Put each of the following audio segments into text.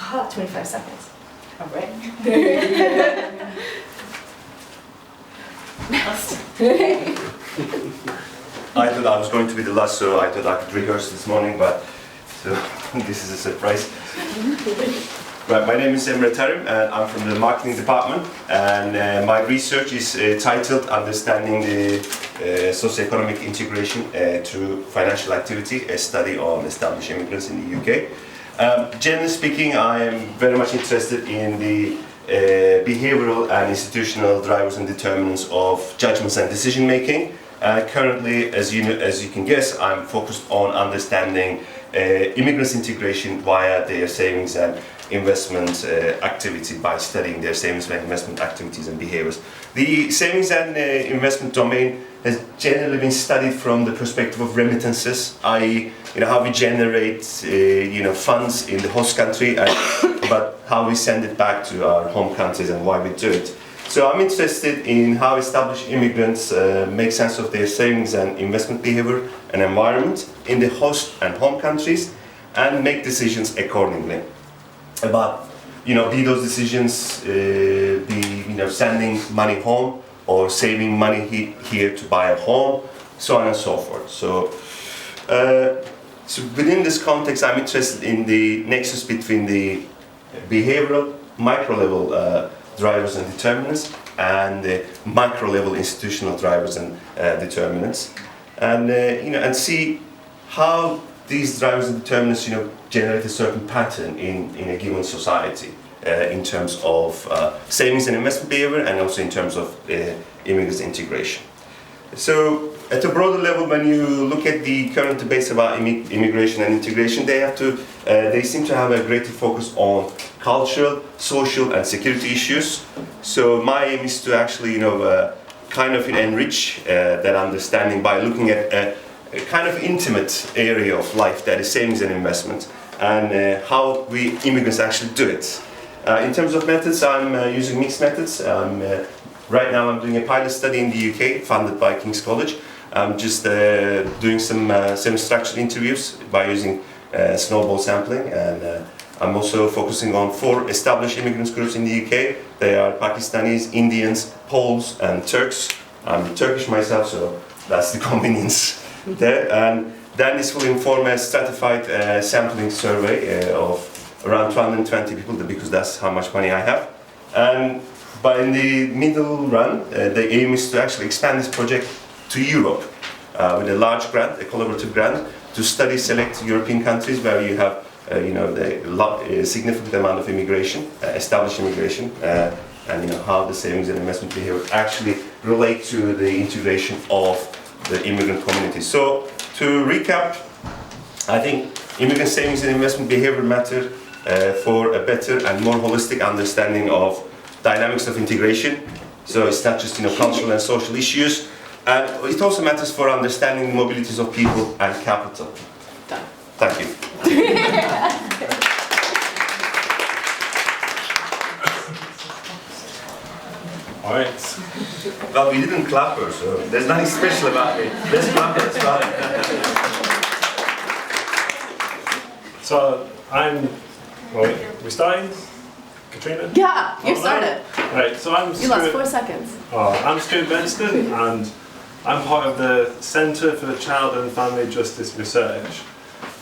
25 seconds. All right. I thought I was going to be the last, so I thought I could rehearse this morning, but so this is a surprise. Right, my name is Deborah Star, and I'm from the marketing department, and my research is titled Understanding the Socioeconomic Integration through Financial Activity, a study on established immigrants in the UK. Generally speaking, I am very much interested in the behavioral and institutional drivers and determinants of judgments and decision making. Currently, as you can guess, I'm focused on understanding immigrants' integration via their savings and investment activity by studying their savings and investment activities and behaviors. The savings and investment domain has generally been studied from the perspective of remittances, i.e., how we generate funds in the host country, but how we send it back to our home countries and why we do it. So I'm interested in how established immigrants make sense of their savings and investment behavior and environment in the host and home countries and make decisions accordingly. But be those decisions be sending money home or saving money here to buy a home, so on and so forth. So within this context, I'm interested in the nexus between the behavioral micro level drivers and determinants and the macro level institutional drivers and determinants, and see how these drivers and determinants generate a certain pattern in a given society in terms of savings and investment behavior, and also in terms of immigrants integration. So at a broader level, when you look at the current debates about immigration and integration, they seem to have a greater focus on cultural, social and security issues. So my aim is to actually enrich that understanding by looking at a kind of intimate area of life that is savings and investment, and how we immigrants actually do it. In terms of methods, I'm using mixed methods. Right now I'm doing a pilot study in the UK funded by King's College. I'm just doing some semi-structured interviews by using snowball sampling, and I'm also focusing on 4 established immigrant groups in the UK. They are Pakistanis, Indians, Poles and Turks. I'm Turkish myself, so that's the convenience there. And then this will inform a stratified sampling survey of around 220 people, because that's how much money I have. But in the middle run, the aim is to actually expand this project to Europe with a large grant, a collaborative grant, to study select European countries where you have a significant amount of immigration, established immigration, and how the savings and investment behavior actually relate to the integration of the immigrant community. So to recap, I think immigrant savings and investment behavior matter for a better and more holistic understanding of dynamics of integration. So it's not just cultural and social issues, and it also matters for understanding the mobilities of people and capital. Done. Thank you. All right. Well, we didn't clap her, so there's nothing special about it. Let's clap her, it's fine. So we starting? Katrina? Yeah, you started. Right, so I'm You lost 4 seconds. I'm Stuart Benston, and I'm part of the Centre for Child and Family Justice Research.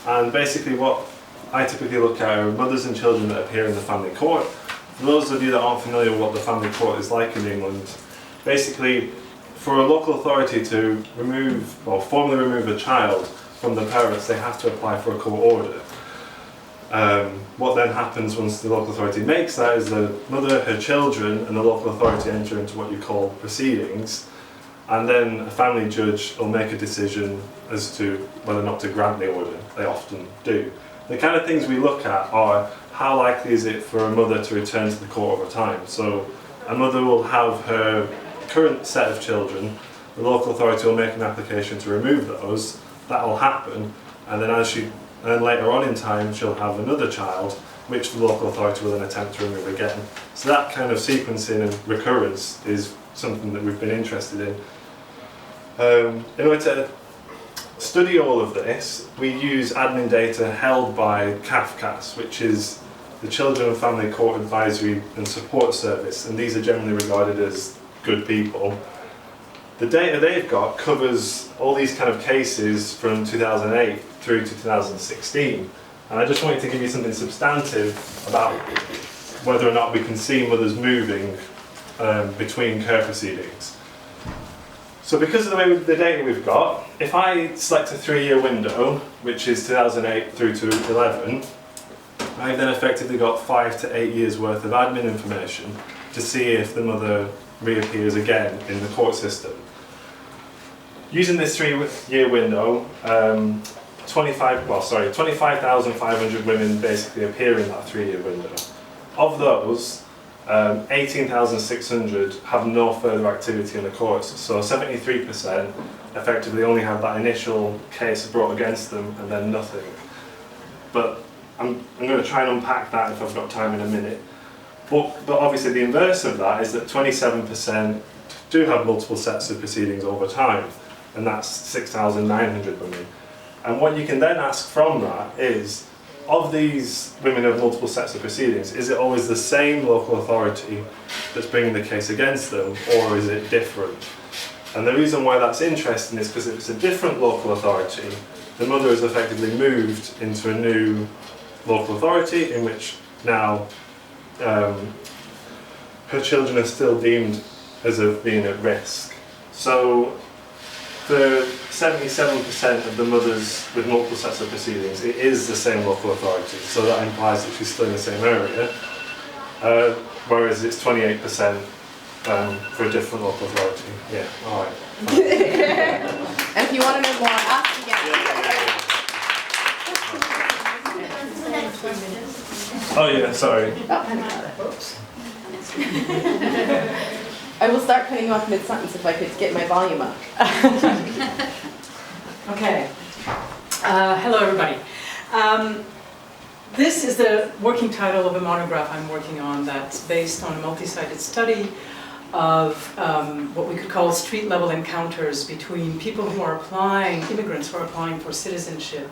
And basically what I typically look at are mothers and children that appear in the family court. For those of you that aren't familiar with what the family court is like in England, basically for a local authority to formally remove a child from the parents, they have to apply for a court order. What then happens once the local authority makes that is the mother, her children and the local authority enter into what you call proceedings, and then a family judge will make a decision as to whether or not to grant the order. They often do. The kind of things we look at are how likely is it for a mother to return to the court over time. So a mother will have her current set of children, the local authority will make an application to remove those, that will happen, and then later on in time she'll have another child which the local authority will then attempt to remove again. So that kind of sequencing and recurrence is something that we've been interested in. In order to study all of this, we use admin data held by CAFCAS, which is the Children and Family Court Advisory and Support Service, and these are generally regarded as good people. The data they've got covers all these kind of cases from 2008 through to 2016, and I just wanted to give you something substantive about whether or not we can see mothers moving between care proceedings. So because of the data we've got, if I select a 3-year window, which is 2008 through to 11, I've then effectively got 5 to 8 years worth of admin information to see if the mother reappears again in the court system. Using this 3-year window, 25,500 women basically appear in that 3-year window. Of those, 18,600 have no further activity in the courts, so 73% effectively only have that initial case brought against them and then nothing. But I'm going to try and unpack that if I've got time in a minute. But obviously the inverse of that is that 27% do have multiple sets of proceedings over time, and that's 6,900 women. And what you can then ask from that is, of these women who have multiple sets of proceedings, is it always the same local authority that's bringing the case against them, or is it different? And the reason why that's interesting is because if it's a different local authority, the mother has effectively moved into a new local authority in which now her children are still deemed as being at risk. So for 77% of the mothers with multiple sets of proceedings, it is the same local authority, so that implies that she's still in the same area, whereas it's 28% for a different local authority. Yeah, all right. And if you want to know more, ask again. Oh yeah, sorry. I will start cutting you off mid-sentence if I could get my volume up. Okay. Hello, everybody. This is the working title of a monograph I'm working on that's based on a multi-sided study of what we could call street-level encounters between people who are applying, immigrants who are applying for citizenship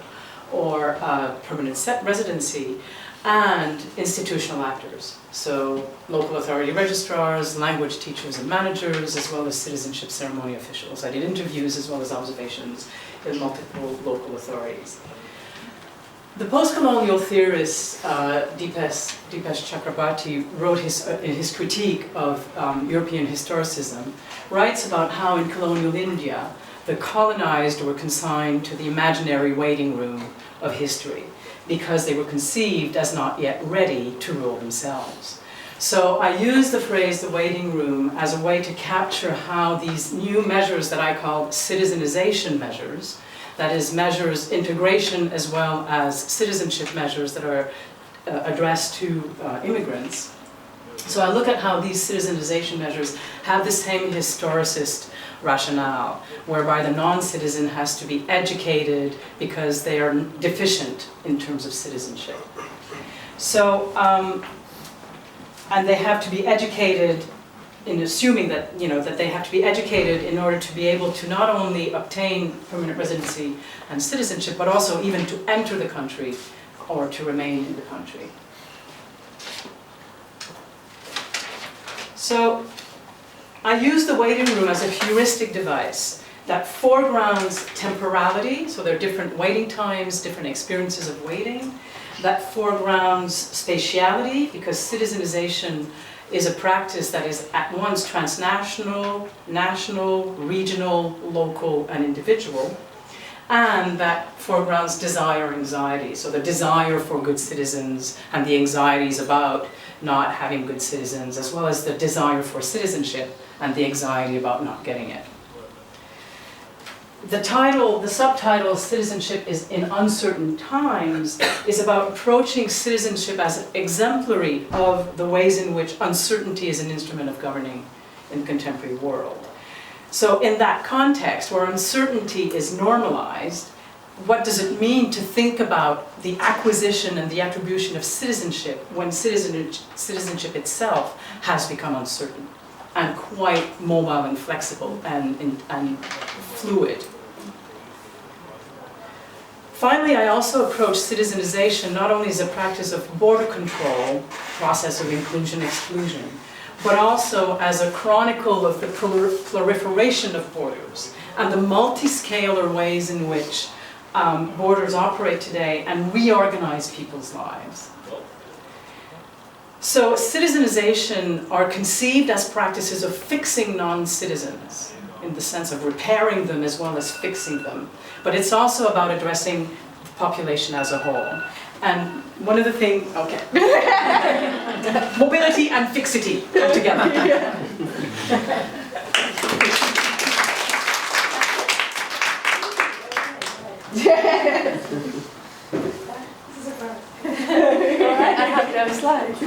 or permanent residency, and institutional actors. So local authority registrars, language teachers and managers, as well as citizenship ceremony officials. I did interviews as well as observations in multiple local authorities. The post-colonial theorist Deepesh Chakrabarty wrote in his critique of European historicism, writes about how in colonial India, the colonized were consigned to the imaginary waiting room of history, because they were conceived as not yet ready to rule themselves. So I use the phrase the waiting room as a way to capture how these new measures that I call citizenization measures, that is measures integration as well as citizenship measures that are addressed to immigrants. So I look at how these citizenization measures have the same historicist rationale, whereby the non-citizen has to be educated because they are deficient in terms of citizenship. So, and they have to be educated in assuming that, that they have to be educated in order to be able to not only obtain permanent residency and citizenship, but also even to enter the country or to remain in the country. So, I use the waiting room as a heuristic device that foregrounds temporality, so there are different waiting times, different experiences of waiting, that foregrounds spatiality, because citizenization is a practice that is at once transnational, national, regional, local, and individual, and that foregrounds desire anxiety, so the desire for good citizens and the anxieties about not having good citizens, as well as the desire for citizenship and the anxiety about not getting it. The subtitle, Citizenship is in Uncertain Times, is about approaching citizenship as exemplary of the ways in which uncertainty is an instrument of governing in the contemporary world. So in that context, where uncertainty is normalized, what does it mean to think about the acquisition and the attribution of citizenship when citizenship itself has become uncertain and quite mobile and flexible and fluid? Finally, I also approach citizenization not only as a practice of border control, process of inclusion-exclusion, but also as a chronicle of the proliferation of borders and the multi-scalar ways in which borders operate today and reorganize people's lives. So citizenization are conceived as practices of fixing non-citizens, in the sense of repairing them as well as fixing them. But it's also about addressing the population as a whole. And one of the things, okay, mobility and fixity come together. Alright, I have no slides.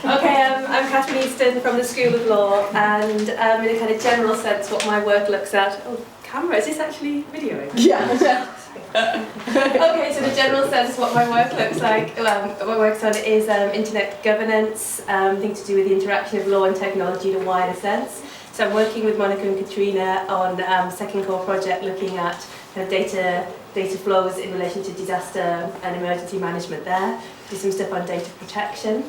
Okay, I'm Catherine Easton from the School of Law, and in a kind of general sense what my work looks at. Oh, camera, is this actually videoing? Yeah. Okay, so the general sense what my work looks like, what my work's on is internet governance, things to do with the interaction of law and technology in a wider sense. So I'm working with Monica and Katrina on second core project looking at kind of data flows in relation to disaster and emergency management there. Do some stuff on data protection.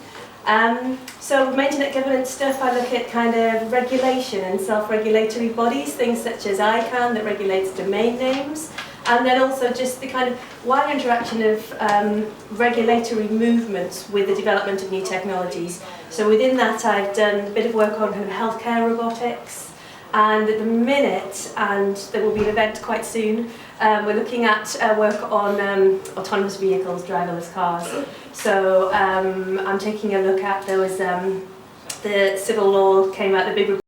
So my internet governance stuff, I look at kind of regulation and self-regulatory bodies, things such as ICANN that regulates domain names, and then also just the kind of wider interaction of regulatory movements with the development of new technologies. So within that I've done a bit of work on healthcare robotics, and at the minute, and there will be an event quite soon, we're looking at work on autonomous vehicles, driverless cars. So I'm taking a look at, there was the civil law came out, the big